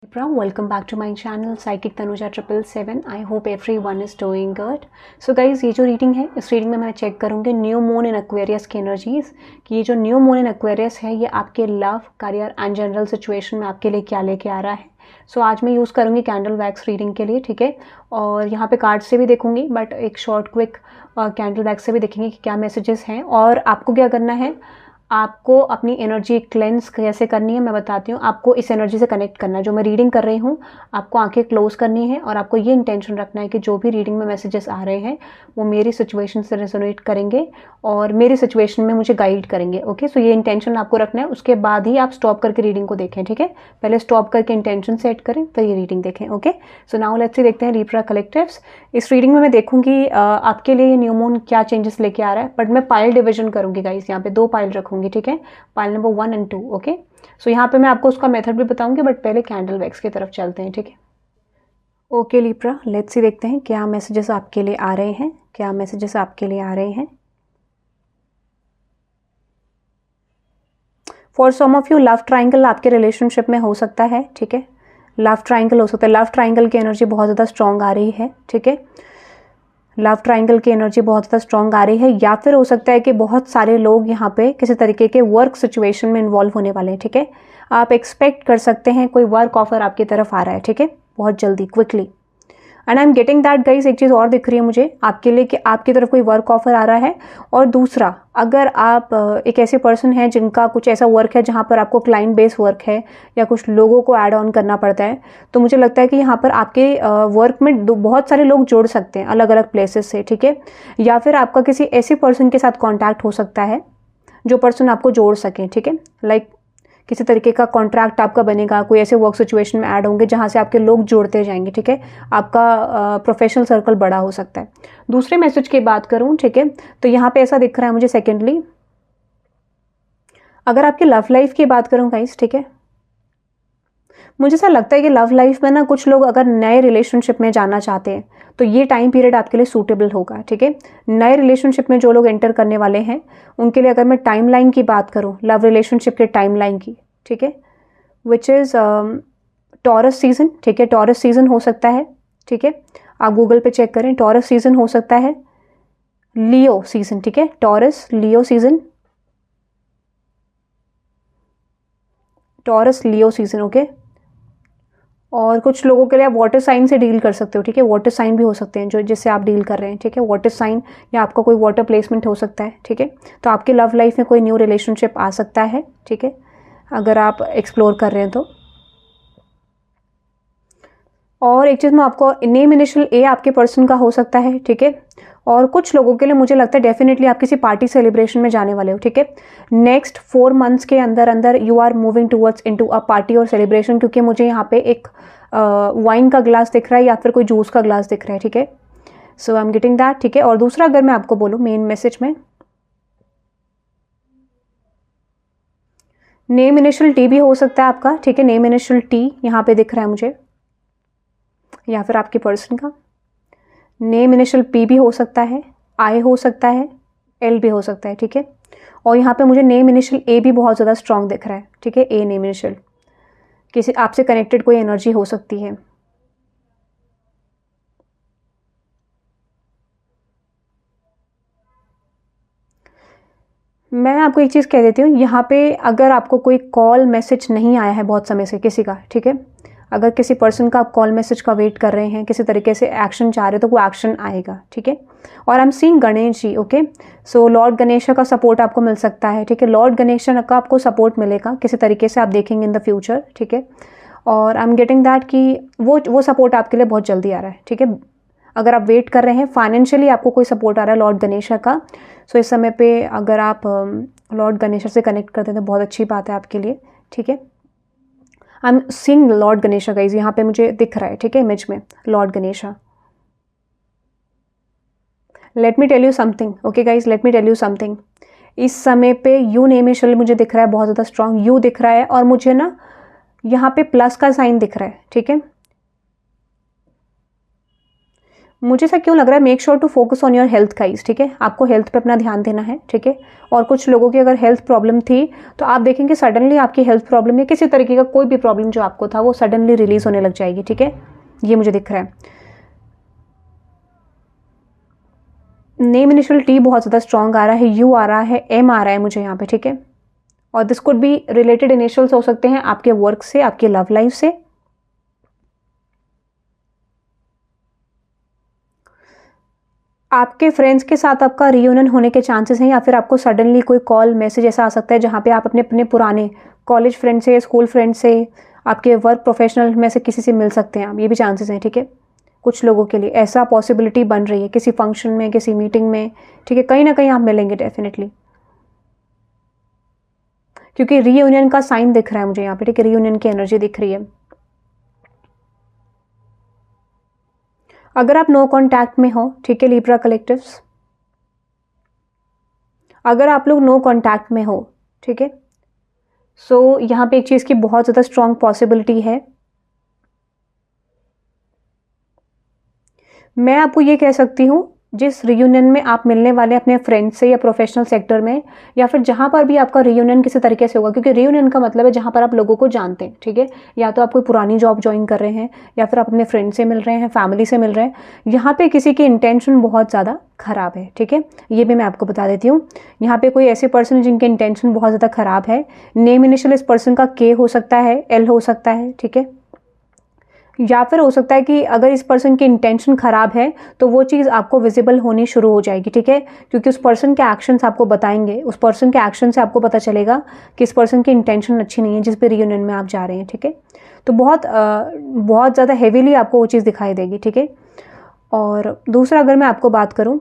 Welcome back to my channel Psychic Tanuja 777. I hope everyone is doing good. So guys, ये जो reading है इस reading में मैं चेक करूँगी न्यू मून इन एक्वेरियस की एनर्जीज कि ये जो न्यू मून इन एक्वेरियस है ये आपके love, career and general situation में आपके लिए क्या लेके आ रहा है. सो आज मैं यूज़ करूँगी कैंडल वैक्स रीडिंग के लिए, ठीक है. और यहाँ पे कार्ड से भी देखूँगी बट एक शॉर्ट क्विक कैंडल वैक्स से भी देखेंगे कि क्या मैसेजेस हैं. और आपको क्या करना है, आपको अपनी एनर्जी क्लेंस कैसे करनी है मैं बताती हूँ. आपको इस एनर्जी से कनेक्ट करना है. जो मैं रीडिंग कर रही हूँ आपको आंखें क्लोज करनी है और आपको ये इंटेंशन रखना है कि जो भी रीडिंग में मैसेजेस आ रहे हैं वो मेरी सिचुएशन से रेजोनेट करेंगे और मेरी सिचुएशन में मुझे गाइड करेंगे. ओके, सो ये इंटेंशन आपको रखना है. उसके बाद ही आप स्टॉप करके रीडिंग को देखें, ठीक है. पहले स्टॉप करके इंटेंशन सेट करें फिर ये रीडिंग देखें. Okay, so now let's see देखते हैं लिब्रा कलेक्टिव्स. इस रीडिंग में मैं देखूंगी आपके लिए ये न्यू मून क्या चेंजेस लेके आ रहा है. बट मैं पाइल डिविजन करूंगी गाइस, यहाँ पे 2 पाइल रखूंगी, ठीक है. पाइल नंबर 1 और 2. ओके, सो यहाँ पे मैं आपको उसका मेथड भी बताऊंगी बट पहले कैंडल वैक्स की तरफ चलते हैं, ठीक है. ओके लिब्रा, लेट्स सी देखते हैं क्या मैसेजेस आपके लिए आ रहे हैं. क्या मैसेजेस आपके लिए आ रहे हैं. For some of you love triangle आपके रिलेशनशिप में हो सकता है, ठीक है. लव ट्राइंगल हो सकता है. लव ट्राइंगल की एनर्जी बहुत ज़्यादा स्ट्रॉन्ग आ रही है, ठीक है. लव ट्राइंगल की एनर्जी बहुत ज़्यादा स्ट्रॉन्ग आ रही है. या फिर हो सकता है कि बहुत सारे लोग यहाँ पे किसी तरीके के वर्क सिचुएशन में इन्वॉल्व होने वाले हैं, ठीक है. आप एक्सपेक्ट कर सकते हैं कोई वर्क ऑफर आपकी तरफ आ रहा है, ठीक है, बहुत जल्दी, quickly. And I am getting that guys. एक चीज़ और दिख रही है मुझे आपके लिए कि आपकी तरफ कोई वर्क ऑफर आ रहा है. और दूसरा, अगर आप एक ऐसे पर्सन हैं जिनका कुछ ऐसा वर्क है जहाँ पर आपको क्लाइंट बेस वर्क है या कुछ लोगों को ऐड ऑन करना पड़ता है, तो मुझे लगता है कि यहाँ पर आपके वर्क में बहुत सारे लोग जोड़ सकते हैं अलग अलग प्लेसेस से, ठीक है. या फिर आपका किसी ऐसे पर्सन के साथ कॉन्टैक्ट हो सकता है जो पर्सन आपको जोड़ सकें, ठीक है. लाइक किसी तरीके का कॉन्ट्रैक्ट आपका बनेगा, कोई ऐसे वर्क सिचुएशन में ऐड होंगे जहाँ से आपके लोग जुड़ते जाएंगे, ठीक है. आपका प्रोफेशनल सर्कल बड़ा हो सकता है. दूसरे मैसेज की बात करूँ, ठीक है, तो यहाँ पे ऐसा दिख रहा है मुझे. सेकेंडली, अगर आपकी लव लाइफ की बात करूँ गाइस, ठीक है, मुझे ऐसा लगता है कि लव लाइफ में ना कुछ लोग अगर नए रिलेशनशिप में जाना चाहते हैं तो ये टाइम पीरियड आपके लिए सूटेबल होगा, ठीक है. नए रिलेशनशिप में जो लोग एंटर करने वाले हैं उनके लिए अगर मैं टाइमलाइन की बात करूं, लव रिलेशनशिप के टाइमलाइन की, ठीक है, विच इज़ टॉरस सीजन, ठीक है. टॉरस सीजन हो सकता है, ठीक है. आप गूगल पे चेक करें. टॉरस सीजन हो सकता है, लियो सीजन, ठीक है. टॉरस लियो सीजन, टॉरस लियो सीजन, ओके. और कुछ लोगों के लिए आप वाटर साइन से डील कर सकते हो, ठीक है. वाटर साइन भी हो सकते हैं जो जिससे आप डील कर रहे हैं, ठीक है. वाटर साइन या आपका कोई वाटर प्लेसमेंट हो सकता है, ठीक है. तो आपकी लव लाइफ में कोई न्यू रिलेशनशिप आ सकता है, ठीक है, अगर आप एक्सप्लोर कर रहे हैं तो. और एक चीज़ मैं आपको, नेम इनिशियल ए आपके पर्सन का हो सकता है, ठीक है. और कुछ लोगों के लिए मुझे लगता है डेफिनेटली आप किसी पार्टी सेलिब्रेशन में जाने वाले हो, ठीक है. नेक्स्ट 4 मंथ्स के अंदर अंदर you are moving towards into a party और सेलिब्रेशन, क्योंकि मुझे यहाँ पे एक वाइन का ग्लास दिख रहा है या फिर कोई जूस का ग्लास दिख रहा है, ठीक है. सो आई एम गेटिंग दैट, ठीक है. और दूसरा अगर मैं आपको बोलूँ मेन मैसेज में, नेम इनिशियल टी भी हो सकता है आपका, ठीक है. नेम इनिशियल टी यहाँ पे दिख रहा है मुझे, या फिर आपके पर्सन का. नेम इनिशियल पी भी हो सकता है, आई हो सकता है, एल भी हो सकता है, ठीक है. और यहाँ पे मुझे नेम इनिशियल ए भी बहुत ज़्यादा स्ट्रॉन्ग दिख रहा है, ठीक है. ए नेम इनिशियल, किसी आपसे कनेक्टेड कोई एनर्जी हो सकती है. मैं आपको एक चीज़ कह देती हूँ, यहाँ पे अगर आपको कोई कॉल मैसेज नहीं आया है बहुत समय से किसी का, ठीक है, अगर किसी पर्सन का आप कॉल मैसेज का वेट कर रहे हैं, किसी तरीके से एक्शन चाह रहे हैं, तो वो एक्शन आएगा, ठीक है. और I am seeing Ganesh ji, okay. So Lord Ganesh का सपोर्ट आपको मिल सकता है, ठीक है. लॉर्ड गणेश का आपको सपोर्ट मिलेगा किसी तरीके से, आप देखेंगे इन द फ्यूचर, ठीक है. और आई एम गेटिंग दैट कि वो सपोर्ट आपके लिए बहुत जल्दी आ रहा है, ठीक है. अगर आप वेट कर रहे हैं फाइनेंशियली आपको कोई सपोर्ट आ रहा है लॉर्ड गणेश का, सो इस समय पे अगर आप लॉर्ड गणेश से कनेक्ट करते हैं तो बहुत अच्छी बात है आपके लिए, ठीक है. आई am seeing Lord Ganesh guys, यहाँ पे मुझे दिख रहा है, ठीक है, इमेज में lord Ganesh. Let me tell you something, okay guys, let me tell you something. इस समय पे यू नेम इनिशियल मुझे दिख रहा है, बहुत ज़्यादा स्ट्रॉन्ग यू दिख रहा है. और मुझे ना यहाँ पे प्लस का साइन दिख रहा है, ठीक है. मुझे ऐसा क्यों लग रहा है, make sure to focus on your health guys, ठीक है, आपको हेल्थ पे अपना ध्यान देना है, ठीक है। और कुछ लोगों की अगर हेल्थ प्रॉब्लम थी तो आप देखेंगे सडनली आपकी हेल्थ प्रॉब्लम या किसी तरीके का कोई भी प्रॉब्लम जो आपको था वो सडनली रिलीज होने लग जाएगी, ठीक है, ये मुझे दिख रहा है। नेम इनिशियल टी बहुत ज़्यादा स्ट्रॉन्ग आ रहा है, यू आ रहा है, एम आ रहा है मुझे यहाँ पे, ठीक है। और this could be related initials हो सकते हैं आपके वर्क से, आपके लव लाइफ से। आपके फ्रेंड्स के साथ आपका रियूनियन होने के चांसेस हैं, या फिर आपको सडनली कोई कॉल मैसेज ऐसा आ सकता है जहाँ पे आप अपने अपने पुराने कॉलेज फ्रेंड से, स्कूल फ्रेंड से, आपके वर्क प्रोफेशनल में से किसी से मिल सकते हैं आप, ये भी चांसेस हैं, ठीक है। कुछ लोगों के लिए ऐसा पॉसिबिलिटी बन रही है किसी फंक्शन में, किसी मीटिंग में, ठीक है, कहीं ना कहीं आप मिलेंगे डेफिनेटली, क्योंकि रीयूनियन का साइन दिख रहा है मुझे यहाँ पे, ठीक है, रीयूनियन की एनर्जी दिख रही है। अगर आप नो कांटेक्ट में हो, ठीक है लिब्रा कलेक्टिव्स, अगर आप लोग नो कांटेक्ट में हो, ठीक है, सो यहाँ पे एक चीज़ की बहुत ज़्यादा स्ट्रॉन्ग पॉसिबिलिटी है। मैं आपको ये कह सकती हूँ, जिस रियूनियन में आप मिलने वाले अपने फ्रेंड से या प्रोफेशनल सेक्टर में, या फिर जहाँ पर भी आपका रियूनियन किसी तरीके से होगा, क्योंकि रियूनियन का मतलब है जहाँ पर आप लोगों को जानते हैं, ठीक है, या तो आप कोई पुरानी जॉब ज्वाइन कर रहे हैं, या फिर आप अपने फ्रेंड से मिल रहे हैं, फैमिली से मिल रहे हैं, यहाँ पे किसी की इंटेंशन बहुत ज़्यादा खराब है, ठीक है, ये भी मैं आपको बता देती हूँ। यहाँ पे कोई ऐसे पर्सन जिनके इंटेंशन बहुत ज़्यादा खराब है, नेम इनिशियल इस पर्सन का के हो सकता है, एल हो सकता है, ठीक है, या फिर हो सकता है कि अगर इस पर्सन की इंटेंशन खराब है तो वो चीज़ आपको विजिबल होनी शुरू हो जाएगी, ठीक है, क्योंकि उस पर्सन के एक्शंस आपको बताएंगे, उस पर्सन के एक्शन से आपको पता चलेगा कि इस पर्सन की इंटेंशन अच्छी नहीं है जिस भी रियूनियन में आप जा रहे हैं, ठीक है। तो बहुत ज़्यादा हेवीली आपको वो चीज़ दिखाई देगी, ठीक है। और दूसरा, अगर मैं आपको बात करूँ,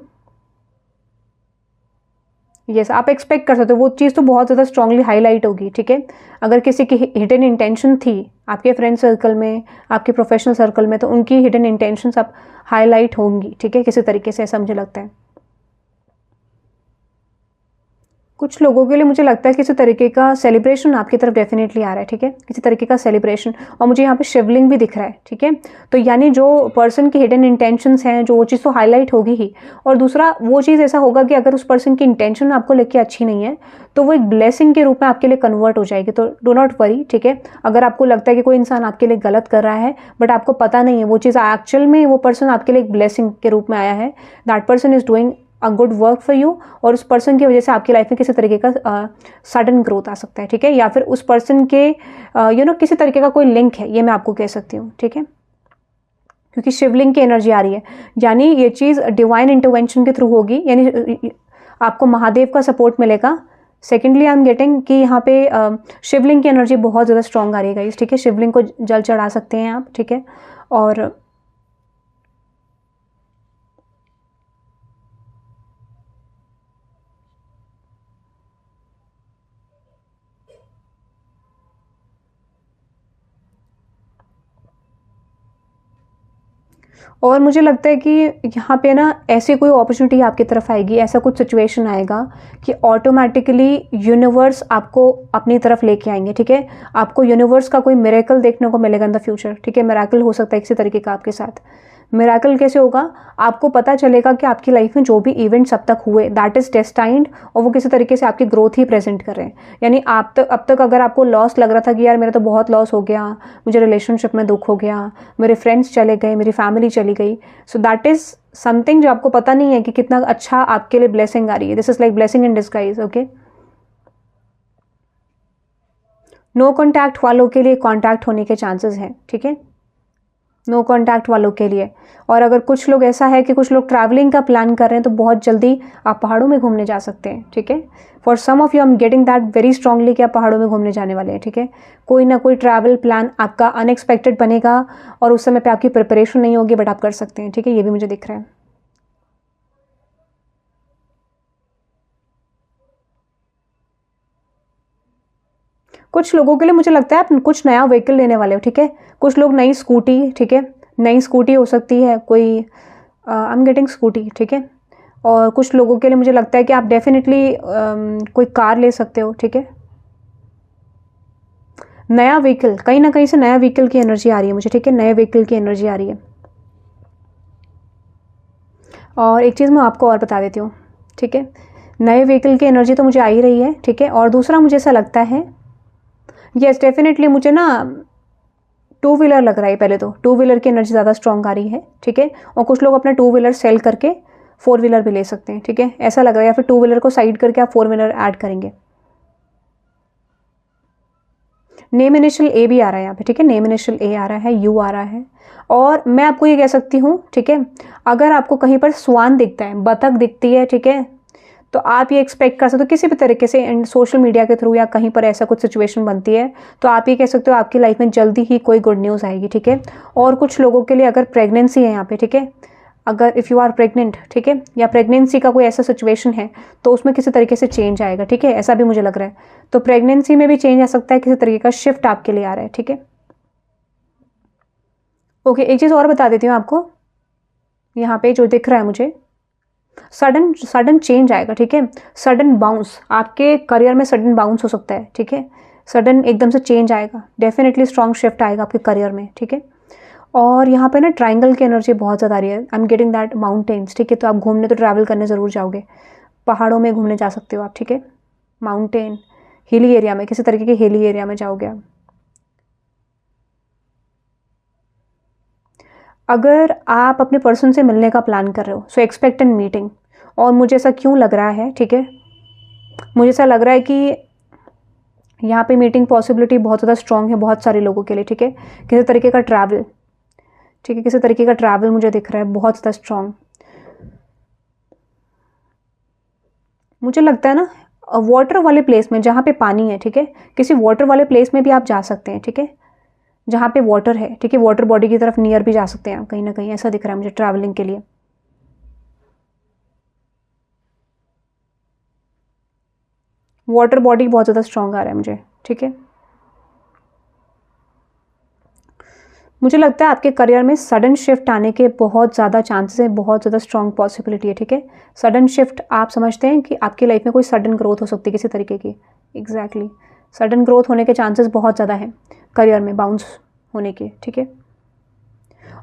यस, आप एक्सपेक्ट कर सकते हो वो चीज़ तो बहुत ज़्यादा स्ट्रांगली हाईलाइट होगी, ठीक है। अगर किसी की हिडन इंटेंशन थी आपके फ्रेंड सर्कल में, आपके प्रोफेशनल सर्कल में, तो उनकी हिडन इंटेंशंस अब हाईलाइट होंगी, ठीक है, किसी तरीके से, ऐसा मुझे लगता है। कुछ लोगों के लिए मुझे लगता है किसी तरीके का सेलिब्रेशन आपकी तरफ डेफिनेटली आ रहा है, ठीक है, किसी तरीके का सेलिब्रेशन। और मुझे यहाँ पे शिवलिंग भी दिख रहा है, ठीक है। तो यानी जो पर्सन की हिडन इंटेंशंस हैं, जो वो चीज़ तो हाईलाइट होगी ही। और दूसरा, वो चीज़ ऐसा होगा कि अगर उस पर्सन की इंटेंशन आपको लेके अच्छी नहीं है तो वो एक ब्लेसिंग के रूप में आपके लिए कन्वर्ट हो जाएगी। तो डो नॉट वरी, ठीक है। अगर आपको लगता है कि कोई इंसान आपके लिए गलत कर रहा है बट आपको पता नहीं है वो चीज़ एक्चुअल में वो पर्सन आपके लिए एक ब्लेसिंग के रूप में आया है, that person is doing a good work for you, और उस पर्सन की वजह से आपकी लाइफ में किसी तरीके का सडन ग्रोथ आ सकता है, ठीक है, या फिर उस पर्सन के किसी तरीके का कोई लिंक है, ये मैं आपको कह सकती हूँ, ठीक है, क्योंकि शिवलिंग की एनर्जी आ रही है। यानी ये चीज़ डिवाइन इंटरवेंशन के थ्रू होगी, यानी आपको महादेव का सपोर्ट मिलेगा। सेकेंडली आई एम गेटिंग कि यहाँ पे शिवलिंग की एनर्जी बहुत ज़्यादा स्ट्रॉन्ग आ रही है गाइस, ठीक है, शिवलिंग को जल चढ़ा सकते हैं आप, ठीक है। और मुझे लगता है कि यहाँ पे ना ऐसी कोई अपॉर्चुनिटी आपकी तरफ आएगी, ऐसा कुछ सिचुएशन आएगा कि ऑटोमेटिकली यूनिवर्स आपको अपनी तरफ लेके आएंगे, ठीक है। आपको यूनिवर्स का कोई मिरेकल देखने को मिलेगा इन द फ्यूचर, ठीक है। मिरेकल हो सकता है किसी तरीके का आपके साथ। मिरेकल कैसे होगा? आपको पता चलेगा कि आपकी लाइफ में जो भी इवेंट्स अब तक हुए दैट इज डेस्टाइंड, और वो किसी तरीके से आपकी ग्रोथ ही प्रेजेंट कर रहे हैं। यानी अब तक अगर आपको लॉस लग रहा था कि यार मेरा तो बहुत लॉस हो गया, मुझे रिलेशनशिप में दुख हो गया, मेरे फ्रेंड्स चले गए, मेरी फैमिली चली गई, सो दैट इज समथिंग जो आपको पता नहीं है कि कितना अच्छा आपके लिए ब्लेसिंग आ रही है। This is like blessing in disguise, okay. No contact वालों के लिए कॉन्टैक्ट होने के चांसेस हैं, ठीक है, नो कॉन्टैक्ट वालों के लिए। और अगर कुछ लोग ऐसा है कि कुछ लोग ट्रैवलिंग का प्लान कर रहे हैं तो बहुत जल्दी आप पहाड़ों में घूमने जा सकते हैं, ठीक है। For some of you I am getting that very strongly कि आप पहाड़ों में घूमने जाने वाले हैं, ठीक है। कोई ना कोई ट्रैवल प्लान आपका अनएक्सपेक्टेड बनेगा और उस समय पे आपकी प्रिपरेशन नहीं होगी बट आप कर सकते हैं, ठीक है, ये भी मुझे दिख रहा है। कुछ लोगों के लिए मुझे लगता है आप कुछ नया व्हीकल लेने वाले हो, ठीक है। कुछ लोग नई स्कूटी, ठीक है, नई स्कूटी हो सकती है कोई, आई एम गेटिंग स्कूटी, ठीक है। और कुछ लोगों के लिए मुझे लगता है कि आप डेफिनेटली कोई कार ले सकते हो, ठीक है। नया व्हीकल, कहीं ना कहीं से नया व्हीकल की एनर्जी आ रही है मुझे, ठीक है, नए व्हीकल की एनर्जी आ रही है। और एक चीज़ मैं आपको और बता देती हूँ, ठीक है, नए व्हीकल की एनर्जी तो मुझे आ ही रही है, ठीक है। और दूसरा मुझे ऐसा लगता है, यस डेफिनेटली मुझे ना टू व्हीलर लग रहा है। पहले तो टू व्हीलर की एनर्जी ज़्यादा स्ट्रॉन्ग आ रही है, ठीक है। और कुछ लोग अपना टू व्हीलर सेल करके फोर व्हीलर भी ले सकते हैं, ठीक है, ऐसा लग रहा है। या फिर टू व्हीलर को साइड करके आप फोर व्हीलर ऐड करेंगे। नेम इनिशियल ए भी आ रहा है यहाँ पे, ठीक है, नेम इनिशियल ए आ रहा है, यू आ रहा है। और मैं आपको ये कह सकती हूँ, ठीक है, अगर आपको कहीं पर स्वान दिखता है, बतख दिखती है, ठीक है, तो आप ये एक्सपेक्ट कर सकते हो किसी भी तरीके से सोशल मीडिया के थ्रू या कहीं पर ऐसा कुछ सिचुएशन बनती है, तो आप ये कह सकते हो आपकी लाइफ में जल्दी ही कोई गुड न्यूज़ आएगी, ठीक है। और कुछ लोगों के लिए अगर प्रेगनेंसी है यहाँ पे, ठीक है, अगर इफ़ यू आर प्रेग्नेंट, ठीक है, या प्रेगनेंसी का कोई ऐसा सिचुएशन है तो उसमें किसी तरीके से चेंज आएगा, ठीक है, ऐसा भी मुझे लग रहा है। तो प्रेगनेंसी में भी चेंज आ सकता है, किसी तरीके का शिफ्ट आपके लिए आ रहा है, ठीक है। ओके, एक चीज़ और बता देती हूँ आपको, यहाँ पे जो दिख रहा है मुझे, सडन चेंज आएगा, ठीक है, सडन बाउंस, आपके करियर में सडन बाउंस हो सकता है, ठीक है, सडन एकदम से चेंज आएगा, डेफिनेटली स्ट्रॉन्ग शिफ्ट आएगा आपके करियर में, ठीक है। और यहाँ पे ना ट्राइंगल की एनर्जी बहुत ज़्यादा आ रही है, आई एम गेटिंग दैट माउंटेन्स, ठीक है, तो आप घूमने तो ट्रैवल करने ज़रूर जाओगे, पहाड़ों में घूमने जा सकते हो आप, ठीक है, माउंटेन हिली एरिया में, किसी तरीके के हिली एरिया में जाओगे आप। अगर आप अपने पर्सन से मिलने का प्लान कर रहे हो, सो एक्सपेक्ट एन मीटिंग। और मुझे ऐसा क्यों लग रहा है, ठीक है, मुझे ऐसा लग रहा है कि यहाँ पे मीटिंग पॉसिबिलिटी बहुत ज़्यादा स्ट्रॉन्ग है बहुत सारे लोगों के लिए, ठीक है, किसी तरीके का ट्रैवल, ठीक है, किसी तरीके का ट्रैवल मुझे दिख रहा है बहुत ज़्यादा स्ट्रॉन्ग। मुझे लगता है ना वाटर वाले प्लेस में, जहाँ पे पानी है, ठीक है, किसी वाटर वाले प्लेस में भी आप जा सकते हैं, ठीक है, जहाँ पे वाटर है, ठीक है, वाटर बॉडी की तरफ नियर भी जा सकते हैं आप कहीं ना कहीं, ऐसा दिख रहा है मुझे ट्रैवलिंग के लिए। वाटर बॉडी बहुत ज़्यादा स्ट्रॉन्ग आ रहा है मुझे, ठीक है। मुझे लगता है आपके करियर में सडन शिफ्ट आने के बहुत ज़्यादा चांसेस हैं, बहुत ज़्यादा स्ट्रॉन्ग पॉसिबिलिटी है, ठीक है। सडन शिफ्ट आप समझते हैं कि आपकी लाइफ में कोई सडन ग्रोथ हो सकती है किसी तरीके की, एग्जैक्टली सडन ग्रोथ होने के चांसेस बहुत ज़्यादा हैं करियर में, बाउंस होने के, ठीक है।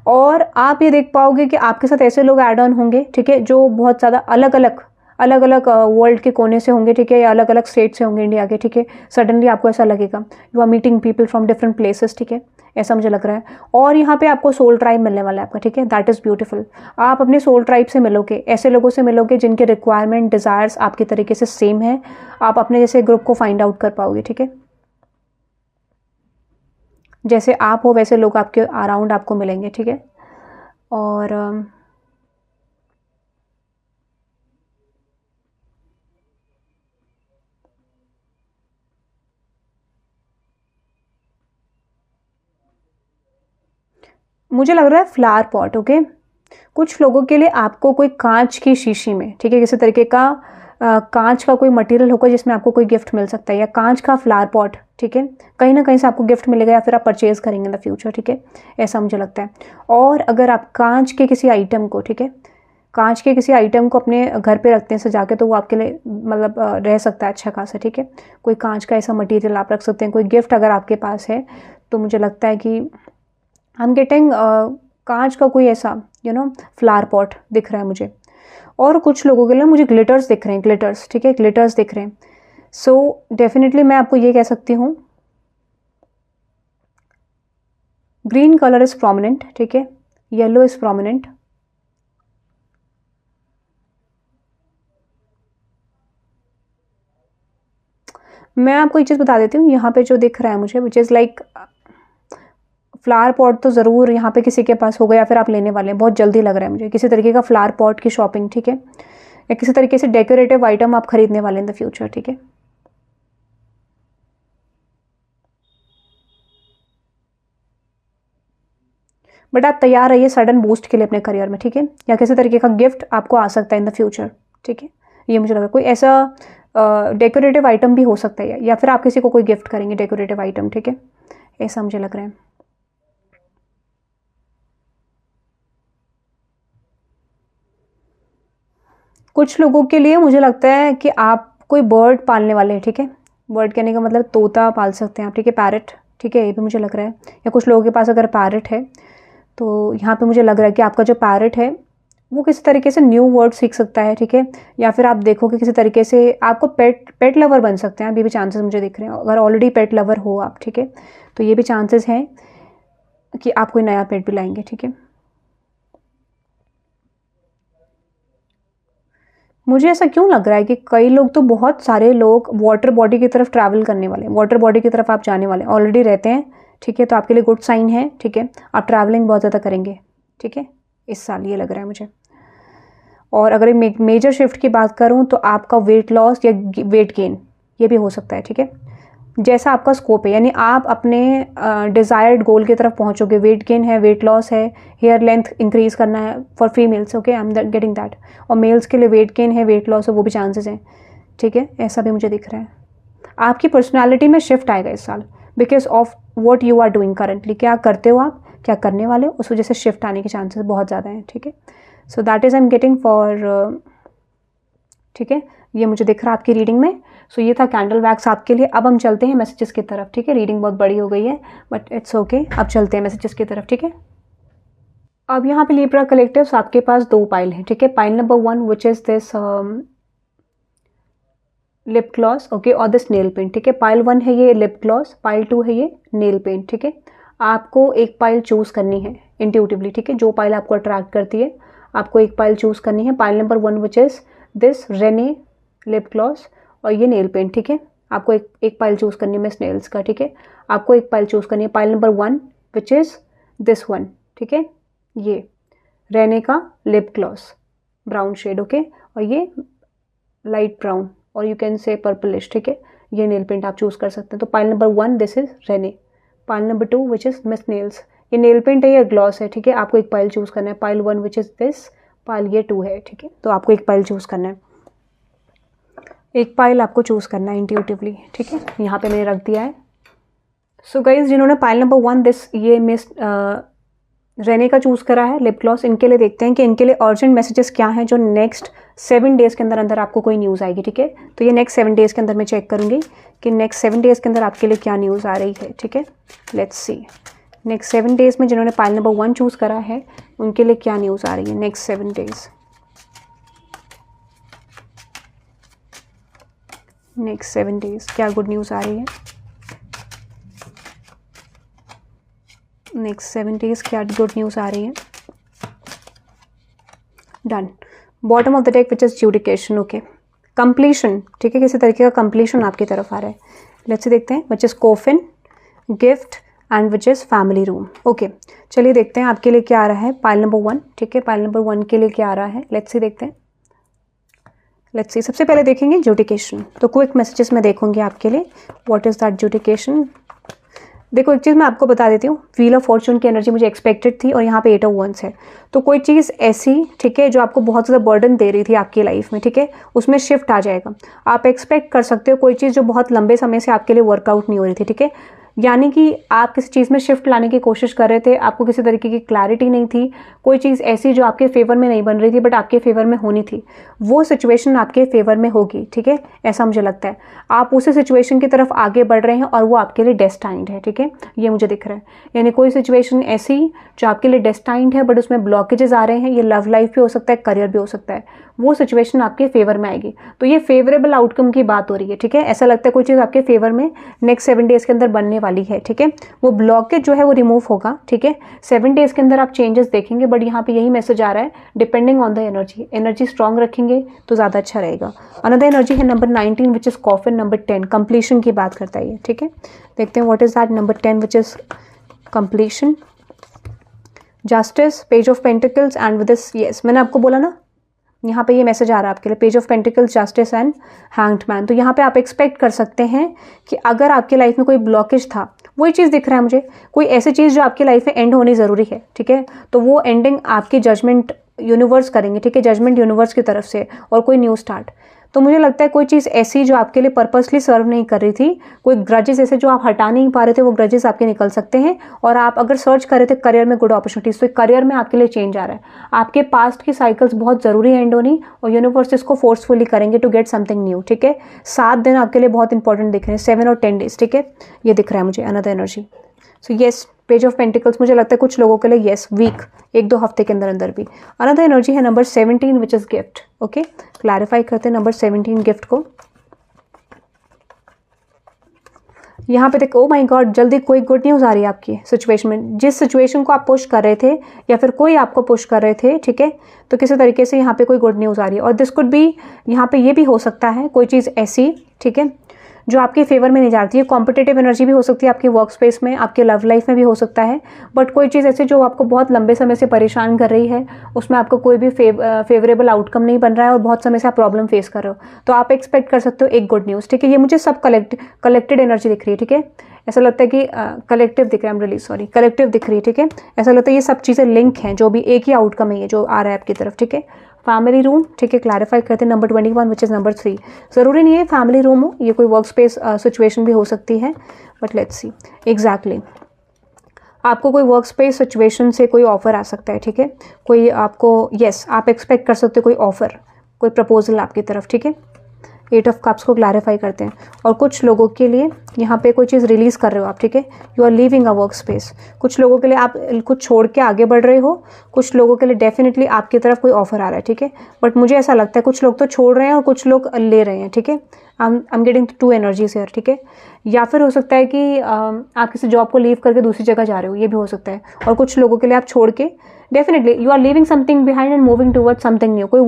और आप ये देख पाओगे कि आपके साथ ऐसे लोग ऐड ऑन होंगे, ठीक है, जो बहुत ज़्यादा अलग अलग वर्ल्ड के कोने से होंगे, ठीक है, या अलग अलग स्टेट से होंगे इंडिया के, ठीक है। सडनली आपको ऐसा लगेगा you are meeting people from different places, ठीक है, ऐसा मुझे लग रहा है। और यहाँ पे आपको सोल ट्राइब मिलने वाला है आपका, ठीक है, दैट इज़ ब्यूटीफुल। आप अपने सोल ट्राइब से मिलोगे, ऐसे लोगों से मिलोगे जिनके रिक्वायरमेंट डिज़ायर्स आपके तरीके से सेम है, आप अपने जैसे ग्रुप को फाइंड आउट कर पाओगे, ठीक है। जैसे आप हो वैसे लोग आपके अराउंड आपको मिलेंगे, ठीक है। और मुझे लग रहा है फ्लावर पॉट, ओके, कुछ लोगों के लिए आपको कोई कांच की शीशी में, ठीक है, किसी तरीके का कांच का कोई मटेरियल होगा जिसमें आपको कोई गिफ्ट मिल सकता है, या कांच का फ्लावर पॉट, ठीक है, कहीं ना कहीं से आपको गिफ्ट मिलेगा या फिर आप परचेज करेंगे इन द फ्यूचर, ठीक है, ऐसा मुझे लगता है। और अगर आप कांच के किसी आइटम को, ठीक है, कांच के किसी आइटम को अपने घर पे रखते हैं सजा के, तो वो आपके लिए मतलब रह सकता है अच्छा खासा, ठीक है। कोई कांच का ऐसा मटेरियल आप रख सकते हैं, कोई गिफ्ट अगर आपके पास है, तो मुझे लगता है कि आई एम गेटिंग कांच का कोई ऐसा फ्लावर पॉट दिख रहा है मुझे। और कुछ लोगों के लिए मुझे ग्लिटर्स दिख रहे हैं, ग्लिटर्स, ठीक है, ग्लिटर्स दिख रहे हैं। सो डेफिनेटली मैं आपको ये कह सकती हूँ ग्रीन कलर इज प्रोमिनेंट, ठीक है, येलो इज प्रोमिनेंट। मैं आपको एक चीज़ बता देती हूँ, यहाँ पे जो दिख रहा है मुझे which is like flower pot, तो ज़रूर यहाँ पे किसी के पास होगा या फिर आप लेने वाले हैं, बहुत जल्दी लग रहा है मुझे किसी तरीके का फ्लावर पॉट की शॉपिंग, ठीक है, या किसी तरीके से डेकोरेटिव आइटम आप खरीदने वाले इन द फ्यूचर, ठीक है। बट आप तैयार रहिए सडन बूस्ट के लिए अपने करियर में, ठीक है, या किसी तरीके का गिफ्ट आपको आ सकता है इन द फ्यूचर, ठीक है, ये मुझे लगा कोई ऐसा डेकोरेटिव आइटम भी हो सकता है, या फिर आप किसी को कोई गिफ्ट करेंगे डेकोरेटिव आइटम, ठीक है, ऐसा मुझे लग रहा है। कुछ लोगों के लिए मुझे लगता है कि आप कोई बर्ड पालने वाले हैं, ठीक है, बर्ड कहने का मतलब तोता पाल सकते हैं आप, ठीक है, पैरट, ठीक है, ये भी मुझे लग रहा है। या कुछ लोगों के पास अगर पैरट है तो यहाँ पे मुझे लग रहा है कि आपका जो पैरट है वो किसी तरीके से न्यू वर्ड सीख सकता है, ठीक है। या फिर आप देखोगे किसी तरीके से आपको पेट लवर बन सकते हैं, अभी भी चांसेस मुझे दिख रहे हैं, अगर ऑलरेडी पेट लवर हो आप, ठीक है। तो ये भी चांसेस हैं कि आप कोई नया पेट भी लाएंगे, ठीक है। मुझे ऐसा क्यों लग रहा है कि कई लोग तो बहुत सारे लोग वाटर बॉडी की तरफ ट्रैवल करने वाले हैं, वाटर बॉडी की तरफ आप जाने वाले हैं, ऑलरेडी रहते हैं, ठीक है। तो आपके लिए गुड साइन है, ठीक है। आप ट्रैवलिंग बहुत ज़्यादा करेंगे, ठीक है, इस साल, ये लग रहा है मुझे। और अगर एक मेजर शिफ्ट की बात करूं तो आपका वेट लॉस या वेट गेन ये भी हो सकता है, ठीक है, जैसा आपका स्कोप है। यानी आप अपने डिज़ायर्ड गोल की तरफ पहुंचोगे। वेट गेन है, वेट लॉस है, हेयर लेंथ इंक्रीज करना है for females, okay, I am getting that. और मेल्स के लिए वेट गेन है, वेट लॉस है, वो भी चांसेस हैं, ठीक है, ऐसा भी मुझे दिख रहा है। आपकी पर्सनैलिटी में शिफ्ट आएगा इस साल because of what you are doing currently. क्या करते हो आप, क्या करने वाले हो, उस वजह से शिफ्ट आने के चांसेस बहुत ज़्यादा हैं, ठीक है। So that is I am getting for, ठीक है, ये मुझे दिख रहा है आपकी रीडिंग में। सो ये था कैंडल वैक्स आपके लिए। अब हम चलते हैं मैसेजेस की तरफ, ठीक है। रीडिंग बहुत बड़ी हो गई है बट इट्स ओके, अब चलते हैं मैसेजेस की तरफ, ठीक है। अब यहाँ पे लिब्रा कलेक्टिव्स आपके पास 2 पाइल हैं, ठीक है। Pile number 1 which is this lip gloss, okay, और दिस नेल पेंट, ठीक है। पाइल 1 है ये लिप ग्लॉस, पाइल 2 है ये नेल पेंट, ठीक है। आपको एक पाइल चूज़ करनी है इंट्यूटिवली, ठीक है, जो पाइल आपको अट्रैक्ट करती है आपको एक पाइल चूज़ करनी है। Pile number 1 which is this Renee lip gloss और ये नेल पेंट, ठीक है। आपको एक पाइल चूज़ करनी है मिस नेल्स का, ठीक है। आपको एक पाइल चूज़ करनी है, pile number 1 which is this one, ठीक है, ये रेने का lip gloss brown shade, okay, और ये लाइट ब्राउन और यू कैन से पर्पलिश, ठीक है, ये नेल पेंट आप चूज़ कर सकते हैं। तो pile number 1 this is Renee, pile number 2 which is miss nails, ये नेल पेंट है, ये ग्लॉस है, ठीक है। आपको एक पाइल चूज़ करना है, pile 1 which is this, pile ये 2 है, ठीक है। तो आपको एक पाइल चूज़ करना है, एक पाइल आपको चूज़ करना है इंट्यूटिवली, ठीक है। यहाँ पे मैंने रख दिया है। सो गाइज जिन्होंने पाइल नंबर 1 दिस ये मिस रेने का चूज़ करा है लिप ग्लॉस, इनके लिए देखते हैं कि इनके लिए अर्जेंट मैसेजेस क्या हैं जो नेक्स्ट 7 डेज़ के अंदर अंदर आपको कोई न्यूज़ आएगी, ठीक है। तो ये नेक्स्ट 7 डेज़ के अंदर मैं चेक करूँगी कि नेक्स्ट 7 डेज़ के अंदर आपके लिए क्या न्यूज़ आ रही है, ठीक है। लेट्स सी नेक्स्ट 7 डेज़ में जिन्होंने पाइल नंबर 1 चूज़ करा है उनके लिए क्या न्यूज़ आ रही है नेक्स्ट 7 डेज़। नेक्स्ट 7 डेज़ क्या गुड न्यूज़ आ रही है, नेक्स्ट 7 डेज़ क्या गुड न्यूज़ आ रही है। Done. Bottom of the deck which is adjudication, okay, completion, ठीक है, किसी तरीके का कंप्लीशन आपकी तरफ आ रहा है। लेट्स से देखते हैं which is coffin, gift and which is family room, okay. चलिए देखते हैं आपके लिए क्या आ रहा है पाइल नंबर 1, ठीक है, पाइल नंबर 1 के लिए क्या आ रहा है। लेट्स सी देखते हैं, लेट्स सी। सबसे पहले देखेंगे ज्यूडिकेशन, तो क्विक मैसेजेस में देखूंगी आपके लिए व्हाट इज़ दैट ज्यूडिकेशन। देखो एक चीज़ मैं आपको बता देती हूँ, व्हील ऑफ फॉर्चून की एनर्जी मुझे एक्सपेक्टेड थी और यहाँ पे 8 ऑफ वंस है। तो कोई चीज़ ऐसी, ठीक है, जो आपको बहुत ज़्यादा बर्डन दे रही थी आपकी लाइफ में, ठीक है, उसमें शिफ्ट आ जाएगा। आप एक्सपेक्ट कर सकते हो कोई चीज़ जो बहुत लंबे समय से आपके लिए वर्कआउट नहीं हो रही थी, ठीक है, यानी कि आप किसी चीज़ में शिफ्ट लाने की कोशिश कर रहे थे, आपको किसी तरीके की क्लैरिटी नहीं थी, कोई चीज़ ऐसी जो आपके फेवर में नहीं बन रही थी बट आपके फेवर में होनी थी, वो सिचुएशन आपके फेवर में होगी, ठीक है, ऐसा मुझे लगता है। आप उसी सिचुएशन की तरफ आगे बढ़ रहे हैं और वो आपके लिए डेस्टाइंड है, ठीक है, ये मुझे दिख रहा है। यानी कोई सिचुएशन ऐसी जो आपके लिए डेस्टाइंड है बट उसमें ब्लॉकेजेस आ रहे हैं, ये लव लाइफ भी हो सकता है, करियर भी हो सकता है, वो सिचुएशन आपके फेवर में आएगी। तो ये फेवरेबल आउटकम की बात हो रही है, ठीक है, ऐसा लगता है कोई चीज़ आपके फेवर में नेक्स्ट 7 डेज़ के अंदर बनने वाली है, ठीक है, वो ब्लॉकेज जो है वो रिमूव होगा, ठीक है, 7 डेज़ के अंदर आप चेंजेस देखेंगे। बट यहाँ पे यही मैसेज आ रहा है, depending on the energy, energy strong रखेंगे तो ज़्यादा अच्छा रहेगा। अनदर एनर्जी है number 19 which is coffin, number 10 completion की बात करता है ये, ठीक है। देखते हैं what is that number 10 which is completion, justice, page of pentacles and with this, yes मैंने आपको बोला ना, यहाँ पे ये मैसेज आ रहा है आपके लिए, page of pentacles, justice and hanged man. तो यहाँ पे आप एक्सपेक्ट कर सकते हैं कि अगर आपकी लाइफ में कोई ब्लॉकेज था, वही चीज़ दिख रहा है मुझे, कोई ऐसी चीज़ जो आपकी लाइफ में एंड होनी ज़रूरी है, ठीक है, तो वो एंडिंग आपकी जजमेंट यूनिवर्स करेंगे, ठीक है, जजमेंट यूनिवर्स की तरफ से और कोई न्यू स्टार्ट। तो मुझे लगता है कोई चीज़ ऐसी जो आपके लिए पर्पसली सर्व नहीं कर रही थी, कोई ग्रजेस ऐसे जो आप हटा नहीं पा रहे थे, वो ग्रजेस आपके निकल सकते हैं। और आप अगर सर्च कर रहे थे करियर में गुड अपॉर्चुनिटीज, तो करियर में आपके लिए चेंज आ रहा है। आपके पास्ट की साइकिल्स बहुत ज़रूरी एंड होनी और यूनिवर्स इसको फोर्सफुली करेंगे टू गेट समथिंग न्यू, ठीक है। 7 दिन आपके लिए बहुत इंपॉर्टेंट दिख रहे हैं, 7 और 10 डेज, ठीक है, ये दिख रहा है मुझे another energy. So yes page of pentacles मुझे लगता है कुछ लोगों के लिए यस वीक, 1-2 हफ्ते के अंदर अंदर भी। अनदर एनर्जी है number 17 which is gift. Okay, clarify करते हैं नंबर 17 गिफ्ट को। यहाँ पे देखो, ओ माय गॉड, जल्दी कोई गुड न्यूज़ आ रही है आपकी सिचुएशन में। जिस सिचुएशन को आप पुश कर रहे थे या फिर कोई आपको पुश कर रहे थे, ठीक है, तो किसी तरीके से यहाँ पे कोई गुड न्यूज़ आ रही है। और दिस कुड बी, यहाँ पे ये भी हो सकता है कोई चीज़ ऐसी, ठीक है, जो आपके फेवर में नहीं जाती है। कॉम्पिटिटिव एनर्जी भी हो सकती है आपके वर्क स्पेस में, आपके लव लाइफ में भी हो सकता है। बट कोई चीज़ ऐसी जो आपको बहुत लंबे समय से परेशान कर रही है, उसमें आपको कोई भी फेवरेबल आउटकम नहीं बन रहा है और बहुत समय से आप प्रॉब्लम फेस कर रहे हो, तो आप एक्सपेक्ट कर सकते हो एक गुड न्यूज़। ठीक है, ये मुझे सब कलेक्टेड एनर्जी दिख रही है। ठीक है, ऐसा लगता है कि कलेक्टिव दिख रहा है, रियली सॉरी, कलेक्टिव दिख रही है। ठीक है, ऐसा लगता है ये सब चीज़ें लिंक हैं, जो भी एक ही आउटकम है ये जो आ रहा है आपकी तरफ। ठीक है, फैमिली रूम, ठीक है, क्लैरिफाई करते हैं नंबर 21 विच इज़ नंबर 3। ज़रूरी नहीं है फैमिली रूम हो, ये कोई वर्क स्पेस सिचुएशन भी हो सकती है, बट लेट्स सी एग्जैक्टली आपको कोई वर्क स्पेस सिचुएशन से कोई ऑफर आ सकता है। ठीक है, कोई आपको यस आप एक्सपेक्ट कर सकते हो कोई ऑफर, कोई प्रपोजल आपकी तरफ। ठीक है, 8 ऑफ कप्स को क्लैरिफाई करते हैं। और कुछ लोगों के लिए यहाँ पे कोई चीज़ रिलीज़ कर रहे हो आप। ठीक है, you are leaving a work space. कुछ लोगों के लिए आप कुछ छोड़ के आगे बढ़ रहे हो, कुछ लोगों के लिए डेफिनेटली आपकी तरफ कोई ऑफर आ रहा है। ठीक है, बट मुझे ऐसा लगता है कुछ लोग तो छोड़ रहे हैं और कुछ लोग ले रहे हैं। ठीक है, आई एम गेटिंग 2 एनर्जीज हियर। ठीक है, या फिर हो सकता है कि आप किसी जॉब को लीव करके दूसरी जगह जा रहे हो, ये भी हो सकता है। और कुछ लोगों के लिए आप छोड़ के definitely you are living something behind and moving towards something new. कोई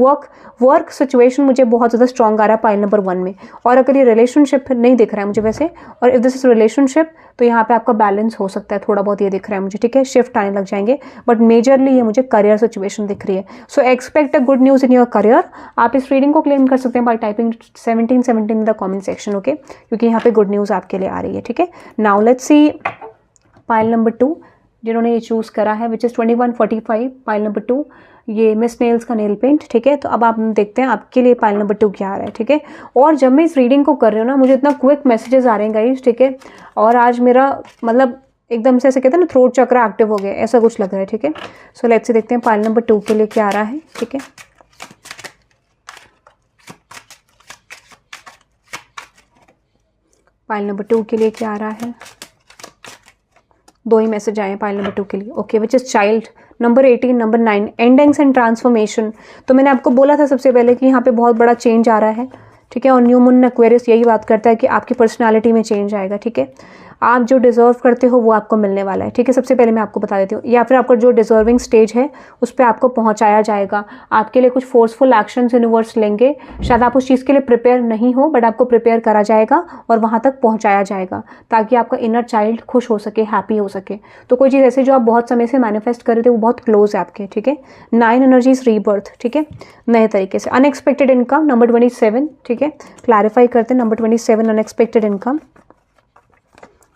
वर्क सिचुएशन मुझे बहुत ज़्यादा स्ट्रॉन्ग आ रहा है पाइल नंबर 1 में। और अगर ये रिलेशनशिप नहीं दिख रहा है मुझे वैसे, और इफ दिस इज रिलेशनशिप, तो यहाँ पे आपका बैलेंस हो सकता है थोड़ा बहुत, ये दिख रहा है मुझे। ठीक है, शिफ्ट आने लग जाएंगे, बट मेजरली ये मुझे करियर सिचुएशन दिख रही है। So expect a good news in your career. आप इस रीडिंग को क्लेम कर सकते हैं by typing 17 in the comment section. Okay, क्योंकि यहाँ पे गुड न्यूज़ आपके लिए आ रही है। ठीक है, now let's see pile number 2 जिन्होंने ये चूज़ करा है विच इज़ 2145, पाइल नंबर 2, ये मिस नेल्स का नेल पेंट। ठीक है, तो अब आप देखते हैं आपके लिए पाइल नंबर 2 क्या आ रहा है। ठीक है, और जब मैं इस रीडिंग को कर रही हूँ ना, मुझे इतना क्विक मैसेजेस आ रहे हैं गाइस। ठीक है, और आज मेरा मतलब एकदम से ऐसे कहते हैं ना थ्रोट चक्र एक्टिव हो गया, ऐसा कुछ लग रहा है। ठीक है, सो लेट्स से देखते हैं पाइल नंबर 2 के लिए क्या आ रहा है। ठीक है, पाइल नंबर 2 के लिए क्या आ रहा है। 2 ही मैसेज आए हैं पाइल नंबर 2 के लिए। Okay, which is child, number 18, number 9, endings and transformation. तो मैंने आपको बोला था सबसे पहले कि यहाँ पे बहुत बड़ा चेंज आ रहा है। ठीक है, और न्यू मून एक्वेरियस यही बात करता है कि आपकी पर्सनालिटी में चेंज आएगा। ठीक है, आप जो डिजर्व करते हो वो आपको मिलने वाला है। ठीक है, सबसे पहले मैं आपको बता देती हूँ, या फिर आपका जो डिजर्विंग स्टेज है उस पर आपको पहुँचाया जाएगा। आपके लिए कुछ फोर्सफुल एक्शंस यूनिवर्स लेंगे। शायद आप उस चीज़ के लिए प्रिपेयर नहीं हो, बट आपको प्रिपेयर करा जाएगा और वहाँ तक पहुँचाया जाएगा, ताकि आपका इनर चाइल्ड खुश हो सके, हैप्पी हो सके। तो कोई चीज़ ऐसी जो आप बहुत समय से मैनिफेस्ट कर रहे थे वो बहुत क्लोज है आपके। ठीक है, 9 एनर्जीज रीबर्थ। ठीक है, नए तरीके से अनएक्सपेक्टेड इनकम, नंबर 27। ठीक है, क्लैरिफाई करते हैं number 27, unexpected income.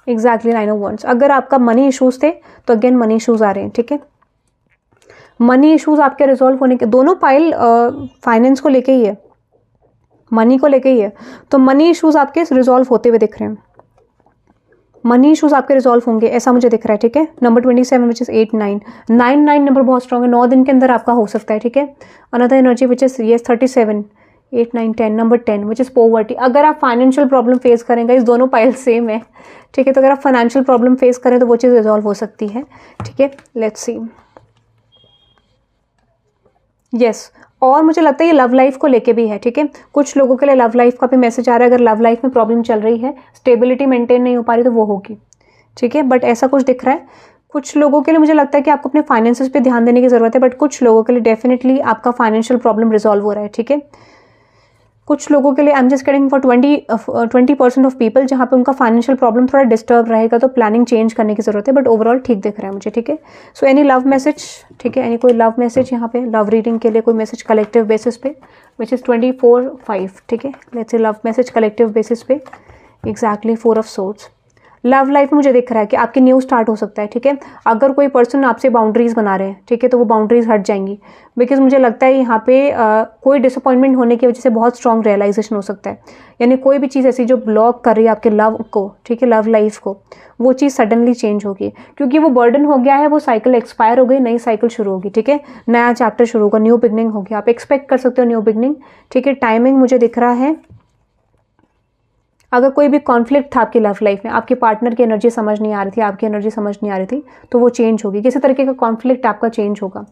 Exactly 9 of wands. अगर आपका मनी इश्यूज थे तो अगेन मनी इश्यूज आ रहे हैं। ठीक है, मनी इश्यूज आपके रिजॉल्व होने के, दोनों पाइल फाइनेंस को लेके ही है, मनी को लेके ही है। तो मनी इश्यूज आपके रिजॉल्व होते हुए दिख रहे हैं, मनी इश्यूज आपके रिजॉल्व होंगे, ऐसा मुझे दिख रहा है। ठीक है, नंबर 27 विच इज 8, 9, 9 नंबर बहुत स्ट्रॉन्ग है, 9 दिन के अंदर आपका हो सकता है। ठीक है, अनदर एनर्जी विच इज ये 37, 8, 9, 10, नंबर 10 विच इज पॉवर्टी। अगर आप फाइनेंशियल प्रॉब्लम फेस करेंगे, इस दोनों पाइल सेम है। ठीक है, तो अगर आप फाइनेंशियल प्रॉब्लम फेस करें तो वो चीज़ रिजॉल्व हो सकती है। ठीक है, लेट्स सी यस। और मुझे लगता है ये लव लाइफ को लेके भी है। ठीक है, कुछ लोगों के लिए लव लाइफ का भी मैसेज आ रहा है। अगर लव लाइफ में प्रॉब्लम चल रही है, स्टेबिलिटी मेंटेन नहीं हो पा रही, तो वो होगी। ठीक है, बट ऐसा कुछ दिख रहा है। कुछ लोगों के लिए मुझे लगता है कि आपको अपने फाइनेंसेस पे ध्यान देने की ज़रूरत है, बट कुछ लोगों के लिए डेफिनेटली आपका फाइनेंशियल प्रॉब्लम रिजॉल्व हो रहा है। ठीक है, कुछ लोगों के लिए I am just getting for 20% of people जहाँ पे उनका फाइनेंशियल प्रॉब्लम थोड़ा डिस्टर्ब रहेगा, तो प्लानिंग चेंज करने की जरूरत है, बट ओवरऑल ठीक दिख रहा है मुझे। ठीक है, सो एनी लव मैसेज, ठीक है, एनी कोई लव मैसेज यहाँ पे लव रीडिंग के लिए कोई मैसेज कलेक्टिव बेसिस पे विच इज़ 24/5। ठीक है, let's say love message collective basis पे exactly 4 of swords. Love life में मुझे दिख रहा है कि आपकी न्यू स्टार्ट हो सकता है। ठीक है, अगर कोई पर्सन आपसे बाउंड्रीज बना रहे हैं, ठीक है, तो वो बाउंड्रीज हट जाएंगी, बिकॉज मुझे लगता है यहाँ पे कोई डिसअपॉइंटमेंट होने की वजह से बहुत स्ट्रॉन्ग रियलाइजेशन हो सकता है। यानी कोई भी चीज़ ऐसी जो ब्लॉक कर रही है आपके लव को, ठीक है, लव लाइफ को, वो चीज़ सडनली चेंज होगी, क्योंकि वो बर्डन हो गया है, वो साइकिल एक्सपायर हो गई, नई साइकिल शुरू होगी। ठीक है, नया चैप्टर शुरू होगा, न्यू बिगनिंग होगी, आप एक्सपेक्ट कर सकते हो न्यू बिगनिंग। ठीक है, टाइमिंग मुझे दिख रहा है अगर कोई भी कॉन्फ्लिक्ट था आपकी लव लाइफ में, आपके पार्टनर की एनर्जी समझ नहीं आ रही थी, आपकी एनर्जी समझ नहीं आ रही थी, तो वो चेंज होगी। किसी तरीके का कॉन्फ्लिक्ट आपका चेंज होगा।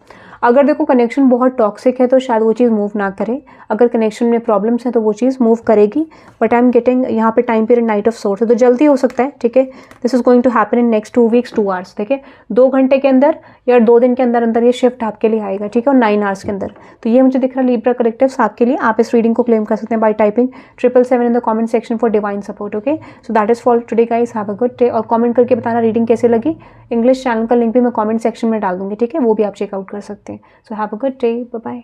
अगर देखो कनेक्शन बहुत टॉक्सिक है तो शायद वो चीज़ मूव ना करे। अगर कनेक्शन में प्रॉब्लम्स हैं तो वो चीज़ मूव करेगी। बट आई एम गेटिंग यहाँ पे time period knight of swords है, तो जल्दी हो सकता है, ठीक है। This is going to happen in next 2 weeks 2 hours, ठीक है। 2 घंटे के अंदर या 2 दिन के अंदर अंदर ये शिफ्ट आपके लिए आएगा, ठीक है, और 9 आवर्स के अंदर। तो ये मुझे दिख रहा है लिब्रा कलेक्टिव्स आपके लिए। आप इस रीडिंग को क्लेम कर सकते हैं by typing 777 in the comment section for divine support. Okay, so that is for today guys, have a good day. और कमेंट करके बताना रीडिंग कैसे लगी। इंग्लिश चैनल का लिंक भी मैं कमेंट सेक्शन में डाल दूंगी, ठीक है, वो भी आप चेकआउट कर सकते हैं। So have a good day, bye bye.